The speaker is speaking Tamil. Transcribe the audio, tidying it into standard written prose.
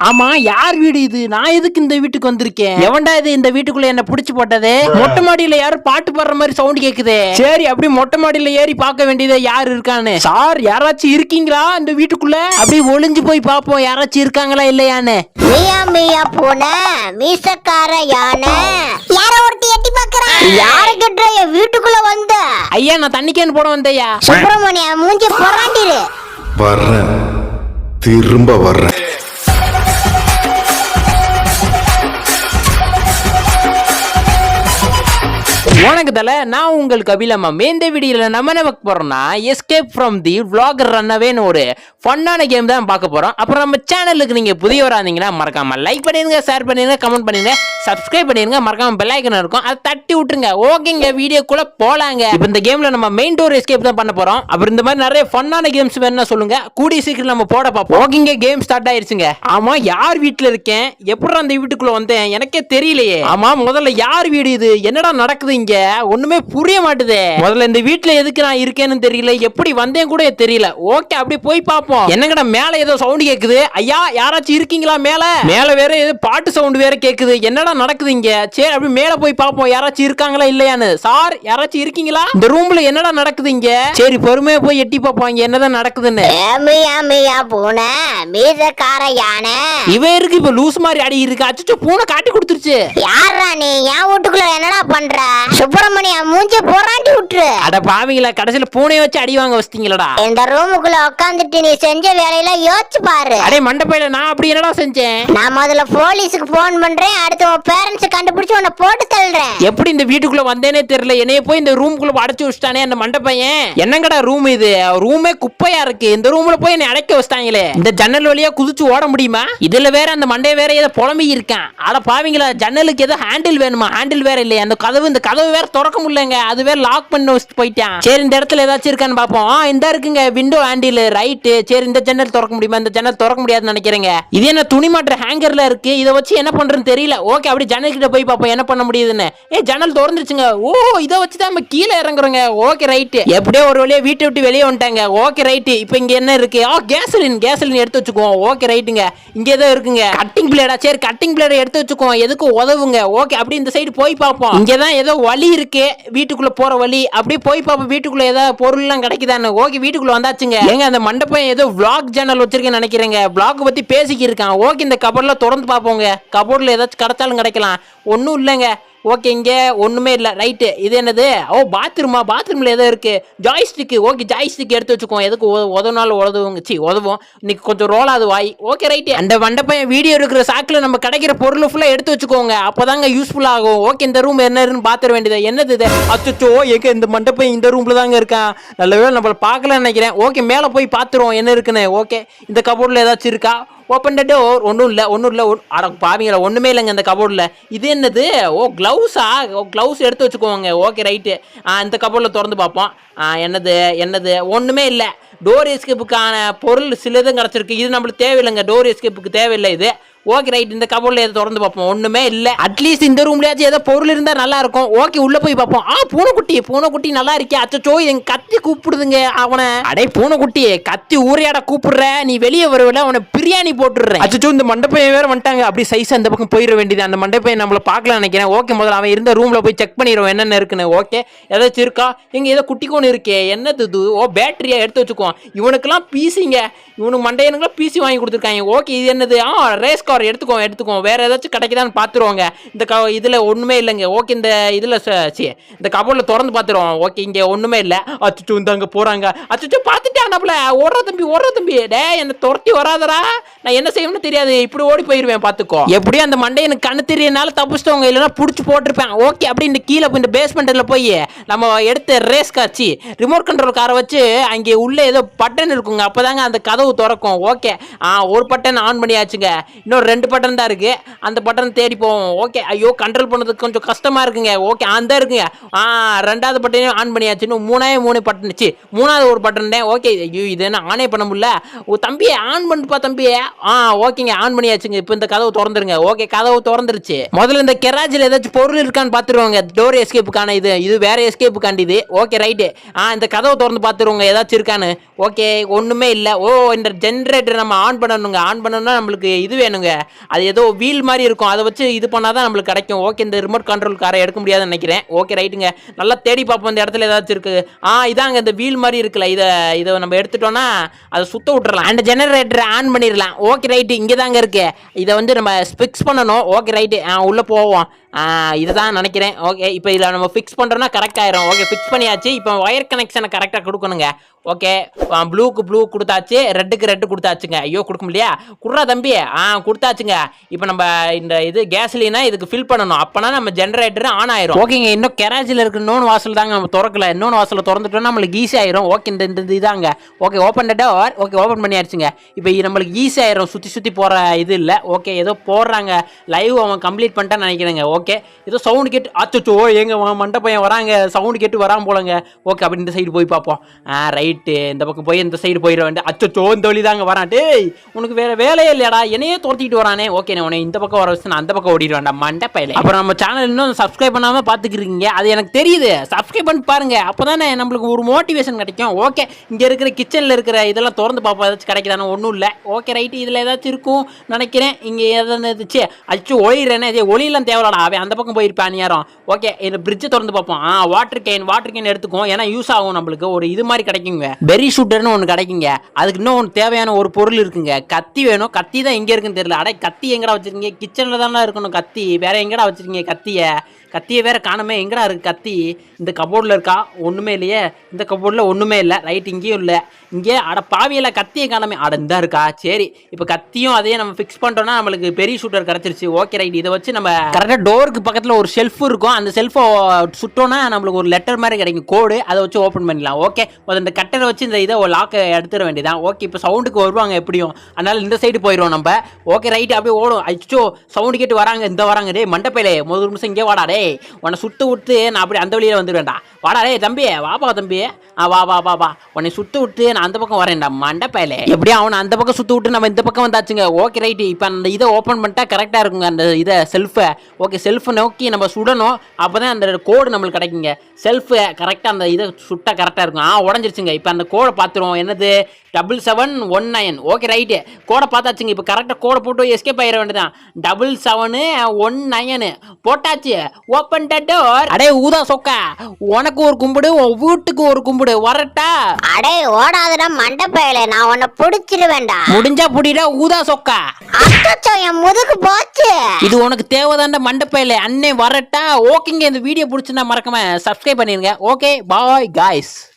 ஆமா, யார் வீடு இது? நான் எதுக்கு இந்த வீட்டுக்கு வந்திருக்கேன்? எவன்டா இது இந்த வீட்டுக்குள்ள என்ன புடிச்சு போட்டது? மொட்டை மாடியில யாரும் பாட்டு பாடுற மாதிரி சவுண்ட் கேக்குது. சரி, அப்படி மொட்டை மாடியில ஏறி பார்க்க வேண்டியது யார் இருக்கான்னு. சார், யாராச்சும் இருக்கீங்களா இந்த வீட்டுக்குள்ள? அப்படி ஒளிஞ்சு போய் பாப்போம் யாராச்சும் இருக்காங்களா இல்லையான்னு. மியா மியா போன மீசக்கார யானை யாரோ ஒருத்தி எட்டி பாக்குறா. யாரு கிட்ட என் வீட்டுக்குள்ள வந்த? ஐயா, நான் தண்ணி கேன் போட வந்தையா. சுப்பிரமணியா, மூஞ்சி பொறாண்டிரு. வர்றேன், திரும்ப வர்றேன். வணக்கம் தல, நான் உங்கள் கபிலம்மா. இந்த வீடியோல நம்ம என்ன பார்க்க போறோம்னா எஸ்கேப் ஃப்ரம் தி vlogger ரன்அவேன்னு ஒரு ஃபன்னான கேம் தான் பார்க்க போறோம். அப்புறம் நம்ம சேனலுக்கு நீங்க புதியவரா இருந்தீங்கன்னா மறக்காம லைக் பண்ணிருங்க, ஷேர் பண்ணிருங்க, கமெண்ட் பண்ணிருங்க, சப்ஸ்கிரைப் பண்ணிருங்க, மறக்காம பெல் ஐகான் இருக்கும் அதை தட்டி விட்டுருங்க. ஓகேங்க, வீடியோக்குள்ள போலாங்க. இப்போ இந்த கேம்ல நம்ம மெயின் டோர் எஸ்கேப் தான் பண்ண போறோம். அப்புறம் இந்த மாதிரி நிறைய ஃபன்னான கேம்ஸ் வேணும்னா சொல்லுங்க, கூடிய சீக்கிரம் நம்ம போட பார்ப்போம். ஓகேங்க, கேம் ஸ்டார்ட் ஆயிருச்சுங்க. ஆமா, யார் வீட்டுல இருக்கேன், எப்படி அந்த வீட்டுக்குள்ள வந்தேன் எனக்கே தெரியலையே. ஆமா, முதல்ல யார் வீடு இது? என்னடா நடக்குது இங்க? ஒண்ணுமே புரிய மாட்டுதே. முதல்ல இந்த வீட்டுல எதுக்கு நான் இருக்கேன்னு தெரியல, எப்படி வந்தேன் கூட தெரியல. ஓகே, அப்படி போய் பாப்போம். என்னங்கடா மேல ஏதோ சவுண்ட் கேக்குது. ஐயா, யாராச்சும் இருக்கீங்களா மேல? மேல வேற ஏதோ பாட்டு சவுண்ட் வேற கேக்குது. என்னடா நடக்குது இங்க? சரி, அப்படி மேல போய் பாப்போம் யாராச்சும் இருக்காங்களா இல்லையான்னு. சார், யாராச்சும் இருக்கீங்களா இந்த ரூம்ல? என்னடா நடக்குது இங்க? சரி, பொறுமையா போய் எட்டி பாப்போம் இங்க என்னதான் நடக்குதுன்னு. மியா மியா போன மீசக்கார யானை இவ இருக்கு இப்ப லூஸ் மாதிரி அடி இருக்கு. அச்சோ, பூனை காட்டி கொடுத்துருச்சு. யாரா நீ? என் வீட்டுக்குள்ள என்னடா பண்ற? சுப்பிரமணியா, மூஞ்சி பொறாண்டி விட்டுரு. அட பாவீங்களா, கடைசியில பூனைய வச்சு அடி வாங்க வச்சிட்டீங்களா? இந்த ரூமுக்குள்ள உட்காந்துட்டு நீ செஞ்ச வேலையில யோசிச்சு பாரு. அடே மண்டப்பையில, நான் அப்படி என்னடா செஞ்சேன்? நான் முதல்ல போலீஸுக்கு போன் பண்றேன், அடுத்து உன் பேரண்ட்ஸ் கண்டுபிடிச்சு உன்னை போட்டு தள்ளுறேன். எப்படி இந்த வீட்டுக்குள்ள வந்தேனே தெரியல. என்னைய போய் இந்த ரூமுக்குள்ள அடைச்சு வச்சுட்டானே அந்த மண்டப்பையன். என்னங்கடா ரூம் இது? ரூமே குப்பையா இருக்கு. இந்த ரூம்ல போய் என்னை அடைக்க வச்சிட்டாங்களே. இந்த ஜன்னல் வழியா குதிச்சு ஓட முடியுமா? இதுல வேற அந்த மண்டைய வேற ஏதோ புலம்பி இருக்கான். அட பாவீங்களா, ஜன்னலுக்கு ஏதோ ஹேண்டில் வேணுமா? ஹேண்டில் வேற இல்லையா? அந்த கதவு, இந்த கதவு வேற திறக்க முடியலங்க. அது வேற லாக் பண்ணி வச்சுட்டு போயிட்டான். சரி, இந்த இடத்துல ஏதாச்சும் இருக்கான்னு பாப்போம். இந்த இருக்குங்க விண்டோ ஹேண்டில், ரைட்டு. சரி, இந்த ஜன்னல் திறக்க முடியுமா? இந்த ஜன்னல் திறக்க முடியாதுன்னு நினைக்கிறேங்க. இது என்ன துணி மாட்டுற ஹேங்கர்ல இருக்கு. இதை வச்சு என்ன பண்றதுன்னு தெரியல. ஓகே, அப்படி ஜன்னல் கிட்ட போய் பாப்போம் என்ன பண்ண முடியுதுன்னு. ஜன்னல் திறந்துருச்சுங்க. ஓ, இதை வச்சுதான் நம்ம கீழே இறங்குறோங்க. Okay, right. எப்படியோ ஒரு வழியா வீட்டை விட்டு வெளியே வந்துட்டாங்க. Okay, right. இப்போ இங்க என்ன இருக்கு? கேசலின் எடுத்து வச்சுக்குவோம். ஓகே, ரைட்டுங்க. இங்க ஏதோ இருக்குங்க கட்டிங் பிளேடா. சரி, கட்டிங் பிளேடை எடுத்து வச்சுக்குவோம், எதுக்கு உதவுங்க. ஓகே, அப்படி இந்த சைடு போய் பார்ப்போம். இங்கதான் ஏதோ வழி இருக்கு, வீட்டுக்குள்ள போற வழி. அப்படியே போய் பார்ப்போம் வீட்டுக்குள்ள ஏதாவது பொருள் எல்லாம் கிடைக்குதான்னு. ஓகே, வீட்டுக்குள்ள வந்தாச்சுங்க. ஏங்க, அந்த மண்டபம் ஏதோ vlog சேனல் வச்சிருக்கேன்னு நினைக்கிறேங்க. vlog பத்தி பேசிக்கி இருக்கான். ஓகே, இந்த கபோர்ட்ல திறந்து பார்ப்போங்க. கபோர்ட்ல ஏதாச்சும் கிடைச்சாலும் கிடைக்கலாம். ஒன்னும் இல்லைங்க. ஓகே, இங்க ஒண்ணுமே இல்ல. ரைட்டு. இது என்னது? ஓ, பாத்ரூமா? பாத்ரூம்ல ஏதோ இருக்கு. ஜாய்ஸ்டிக். ஓகே, ஜாய்ஸ்டிக் எடுத்து வச்சுக்கோம், எதுக்கு உதவுனாலும் உதவுங்க. உதவும். இன்னைக்கு கொஞ்சம் ரோலாது வாய். Okay, right. அந்த மண்டபம் வீடியோ இருக்கிற சாக்குல நம்ம கிடைக்கிற பொருள் ஃபுல்லா எடுத்து வச்சுக்கோங்க, அப்பதாங்க யூஸ்ஃபுல் ஆகும். ஓகே, இந்த ரூம் என்னன்னு பாத்துற வேண்டியது. என்னது இது? அச்சோ, எங்க இந்த மண்டபம் இந்த ரூம்ல தாங்க இருக்கான். நல்லவேளை நம்மள பார்க்கலன்னு நினைக்கிறேன். ஓகே, மேல போய் பாத்துருவோம் என்ன இருக்குன்னு. ஓகே, இந்த கபோர்ட்ல ஏதாச்சும் இருக்கா? Open the door. ஒன்றும் இல்லை. அட பாவீங்களா, ஒன்றுமே இல்லைங்க இந்த கபோர்டில். இது என்னது? ஓ, க்ளவுஸா? க்ளவுஸ் எடுத்து வச்சுக்கோங்க. Okay, right. இந்த கபோர்டில் திறந்து பார்ப்போம். என்னது? ஒன்றுமே இல்லை. டோர் எஸ்கேப்புக்கான பொருள் சிலதும் கிடச்சிருக்கு. இது நம்மளுக்கு தேவையில்லைங்க, டோர் எஸ்கேப்புக்கு தேவையில்லை இது. Okay, right. இந்த கபோர்ட்ல ஏதோ திறந்து பார்ப்போம். ஒண்ணுமே இல்ல. அட்லீஸ்ட் இந்த ரூம்லயாச்சும் ஏதோ பொருள் இருந்தா நல்லா இருக்கும். ஓகே, உள்ள போய் பார்ப்போம். பூனைக்குட்டி நல்லா இருக்கே. அச்சோ, எங்க கத்தி கூப்பிடுதுங்க அவனை. அடே பூனைக்குட்டி, கத்தி ஊரையாட கூப்பிடுற, நீ வெளியே வருவல, அவனை பிரியாணி போட்டுடுறேன். அச்சோ, இந்த மண்டபையன் வேற வந்துட்டாங்க. அப்படி சைஸ் அந்த பக்கம் போயிட வேண்டியது. அந்த மண்டபையன் நம்மள பார்க்கலாம் நினைக்கிறேன். ஓகே, முதல்ல அவன் இருந்த ரூம்ல போய் செக் பண்ணிடுவோம் என்னென்ன இருக்குன்னு. ஓகே, ஏதாச்சும் இருக்கா? இங்க ஏதோ குட்டி கோன் இருக்கே. என்னது இது? ஓ, பேட்டரியா? எடுத்து வச்சுக்குவோம். இவனுக்கெல்லாம் பீசிங்க. இவனுக்கு மண்டையனுக்குலாம் பீசி வாங்கி கொடுத்துருக்காங்க. ஓகே, இது என்னது? Race car. எடுத்துக்கோம். வேற ஏதாச்சும் கிடைக்குதான்னு பாத்துருவாங்க. இந்த இதுல ஒண்ணுமே இல்லைங்க. ஓகே, இந்த இதுல இந்த கபோர்ட்ல திறந்து பாத்துருவோம். ஓகே, இங்க ஒண்ணுமே இல்ல. அச்சோ, இந்த அங்க போறாங்க. அச்சோ, பாத்துட்டான் நம்மள. ஓடுற தம்பி. டே, என்ன துரத்தி வராதரா. நான் என்ன செய்யணும்னு தெரியாது, இப்படி ஓடி போயிருவேன் பாத்துக்கோ. எப்படியும் அந்த மண்டை எனக்கு கண்ணு தெரியனால தப்பிச்சிட்டவங்க, இல்லைன்னா புடிச்சு போட்டிருப்பேன். ஓகே, அப்படி இந்த கீழே இந்த பேஸ்மெண்ட்ல போய் நம்ம எடுத்த ரேஸ் காட்சி ரிமோட் கண்ட்ரோல் காரை வச்சு அங்கே உள்ள ஏதோ பட்டன் இருக்குங்க, அப்பதாங்க அந்த கதவு திறக்கும். ஓகே, ஒரு பட்டன் ஆன் பண்ணியாச்சுங்க. இன்னொரு 2 பட்டன் தான் இருக்கு. அந்த பட்டன் தேடி போவோம். ஓகே, ஐயோ, கண்ட்ரோல் பண்ணதுக்கு கொஞ்சம் கஷ்டமா இருக்குங்க. ஓகே, அந்த இருக்குங்க. 2வது பட்டனையும் ஆன் பண்ணியாச்சு. இன்னும் 3 பட்டன். 3வது ஒரு பட்டன் தான். ஓகே, ஐயோ, இது என்ன ஆனே பண்ண முடியல. தம்பி, ஆன் பண்ணுப்பா தம்பி. ஓகேங்க, ஆன் பண்ணியாச்சுங்க. இப்போ இந்த கதவு திறந்துருங்க. ஓகே, கதவு திறந்துருச்சு. முதல்ல இந்த கெராஜில் ஏதாச்சும் பொருள் இருக்கான்னு பாத்துருவாங்க. டோர் எஸ்கேப்புக்கான இது வேற எஸ்கேப்புக்காண்டி இது. Okay, right. இந்த கதவு திறந்து பாத்துருவாங்க ஏதாச்சும் இருக்கான்னு. ஓகே, ஒண்ணுமே இல்ல. ஓ, இந்த ஜெனரேட்டர் நம்ம ஆன் பண்ணணுங்க. ஆன் பண்ணணும்னா நம்மளுக்கு இது வேணுங்க. அது ஏதோ வீல் மாதிரி இருக்கும், அதை வச்சு இது பண்ணாதான் நம்மளுக்கு கிடைக்கும். ஓகே, இந்த ரிமோட் கண்ட்ரோல் காரை எடுக்க முடியாதுன்னு நினைக்கிறேன். ஓகே ரைட்டுங்க, நல்லா தேடி பார்ப்போம் இந்த இடத்துல ஏதாச்சும் இருக்கு. இதாங்க இந்த வீல் மாதிரி இருக்குல்ல, இதை நம்ம எடுத்துட்டோம்னா அதை சுத்த விட்டுறலாம், அந்த ஜெனரேட்டர் ஆன் பண்ணிடலாம். ஓகே ரைட்டு, இங்கே தாங்க இருக்கு. இதை வந்து நம்ம ஃபிக்ஸ் பண்ணணும். ஓகே ரைட்டு, உள்ளே போவோம். இதை தான் நினைக்கிறேன். ஓகே, இப்போ இதில் நம்ம ஃபிக்ஸ் பண்ணுறோன்னா கரெக்ட் ஆயிரும். ஓகே, ஃபிக்ஸ் பண்ணியாச்சு. இப்போ ஒயர் கனெக்ஷனை கரெக்டாக கொடுக்கணுங்க. ஓகே, ப்ளூக்கு ப்ளூ கொடுத்தாச்சு, ரெட்டுக்கு ரெட்டு கொடுத்தாச்சுங்க. ஐயோ கொடுக்க முடியா, குட்றா தம்பி. கொடுத்தாச்சுங்க. இப்போ நம்ம இந்த இது கேஸ்லினா இதுக்கு ஃபில் பண்ணணும், அப்போனா நம்ம ஜென்ரேட்டர் ஆன் ஆயிரும். ஓகேங்க, இன்னும் கெராஜில் இருக்க இன்னொன்று வாசல் தாங்க நம்ம திறக்கல. இன்னொன்று வாசலை திறந்துட்டோம்னா நம்மளுக்கு ஈஸி ஆயிரும். ஓகே, இந்த இதாங்க. Okay, open door. Okay, open பண்ணியாச்சுங்க. இப்போ நம்மளுக்கு ஈஸி ஆயிரும், சுற்றி போகிற இது இல்லை. ஓகே, ஏதோ போடுறாங்க லைவ், அவன் கம்ப்ளீட் பண்ணிட்டான்னு நினைக்கிறேங்க. ஓகே, ஏதோ சவுண்டு கேட்டு அச்சோ எங்க மண்டை பையன் வராங்க, சவுண்டு கேட்டு வராமல் போலங்க. ஓகே, அப்படி இந்த சைடு போய் பார்ப்போம். ரைட்டு, இந்த பக்கம் போய் இந்த சைடு போயிட வேண்டிய. அச்சோ இந்த வழி தாங்க வரான். டேய், உனக்கு வேற வேலையே இல்லையாடா, என்னையே துரத்திட்டு வரானே. ஓகே, உன்னை இந்த பக்கம் வர வச்சு நான் அந்த பக்கம் ஓடிடு வேண்டாம் மண்டை பையில. அப்புறம் நம்ம சேனல் இன்னும் சப்ஸ்கிரைப் பண்ணாம பாத்துக்கிறீங்க, அது எனக்கு தெரியுது. சப்ஸ்கிரைப் பண்ணி பாருங்க, அப்பதானே நம்மளுக்கு ஒரு மோட்டிவேஷன் கிடைக்கும். ஓகே, இங்க இருக்கிற கிச்சன்ல இருக்கிற இதெல்லாம் திறந்து பார்ப்போம், ஏதாச்சும் கிடைக்குதானே. ஒன்றும் இல்லை. ஓகே ரைட்டு, இதுல ஏதாச்சும் இருக்கும் நினைக்கிறேன். இங்க எதாவது இருந்துச்சு. அச்சு ஒளிறேனே, இதே ஒளியெல்லாம் தேவையில்லடா, அவன் அந்த பக்கம் போயிருப்பான் யாரும். ஓகே, இந்த பிரிட்ஜை திறந்து பார்ப்போம். வாட்டர் கேன் எடுத்துக்கும், ஏன்னா யூஸ் ஆகும் நம்மளுக்கு. ஒரு இது மாதிரி கிடைக்குங்க, பெரி ஷூட்டர்னு ஒன்று கிடைக்குங்க. அதுக்கு இன்னும் ஒன்று தேவையான ஒரு பொருள் இருக்குங்க. கத்தி வேணும். கத்தி தான் எங்கே இருக்குன்னு தெரியல. அடே, கத்தி எங்கடா வச்சிருக்கீங்க? கிச்சனில் தானே இருக்கணும் கத்தி, வேற எங்கடா வச்சிருக்கீங்க கத்தியை வேற காணுமே. எங்கடா இருக்கு கத்தி? இந்த கபோர்டில் இருக்கா? ஒன்றுமே இல்லையே. இந்த கபோர்டில் ஒன்றுமே இல்லை. ரைட், இங்கேயும் இல்லை. இங்கே அட பாவியில் கத்தியை காணமே. இந்த இருக்கா? சரி, இப்போ கத்தியும் அதையே நம்ம ஃபிக்ஸ் பண்ணிட்டோம்னா நம்மளுக்கு பெரிய ஷூட்டர் கிடச்சிருச்சு. ஓகே ரைட், இதை வச்சு நம்ம கரெக்டாக டோருக்கு பக்கத்தில் ஒரு ஷெல்ஃப் இருக்கும், அந்த ஷெல்ஃபை சுட்டோன்னா நம்மளுக்கு ஒரு லெட்டர் மாதிரி கிடைக்கும், கோடு. அதை வச்சு ஓப்பன் பண்ணிடலாம். ஓகே, அந்த கட்டரை வச்சு இந்த இதை லாக்கை எடுத்துட வேண்டியதான். ஓகே, இப்போ சவுண்டுக்கு வருவாங்க எப்படியும், அதனால இந்த சைடு போயிடுவோம் நம்ம. ஓகே ரைட், அப்படியே ஓடும். அச்சோ, சவுண்டு கேட்டு வராங்க, இந்த வராங்க. டே மண்டப்பையிலே, முதல் நிமிஷம் இங்கே வாடா. டே, உன்னை சுட்டு விட்டு நான் அப்படி அந்த வழியில வந்துடுவேன்டா. வாடா டே தம்பி, வாப்பா தம்பி. வா உன்னை சுட்டு விட்டு நான் அந்த பக்கம் வரேன்டா மண்டப்பையிலே. எப்படியும் அவனை அந்த பக்கம் சுட்டு விட்டு நம்ம இந்த பக்கம் வந்தாச்சுங்க. ஓகே ரைட்டு, இப்போ அந்த இதை ஓப்பன் பண்ணிட்டா கரெக்டாக இருக்குங்க, அந்த இதை செல்ஃபை. ஓகே, செல்ஃபை நோக்கி நம்ம சுடணும், அப்போ தான் அந்த கோடு நம்மளுக்கு கிடைக்குங்க. செல்ஃபு கரெக்டாக அந்த இதை சுட்டா கரெக்டாக இருக்கும். உடஞ்சிருச்சுங்க. இப்போ அந்த கோடை பார்த்துருவோம், என்னது 7719. ஓகே ரைட்டு, கோடை பார்த்தாச்சுங்க. இப்போ கரெக்டாக கோடை போட்டு எஸ்கேப் ஆகிட வேண்டியதான். 7719 போட்டாச்சு. Open the door. அடே ஊதா சொக்கா, உனக்கு ஒரு கும்பிடு, உன் வீட்டுக்கு ஒரு கும்பிடு. வரட்டா? அடே ஓடாதடா மண்டப்பையில, நான் உன்னை பிடிச்சிருவேன்டா. முடிஞ்சா புடிடா ஊதா சொக்கா. அச்சோ, என் முதுகு போச்சு. இது உனக்கு தேவைதான்டா மண்டப்பையில. அண்ணே வரட்டா? ஓகேங்க, இந்த வீடியோ பிடிச்சிருந்தா மறக்காம சப்ஸ்கிரைப் பண்ணிருங்க. Okay, bye guys.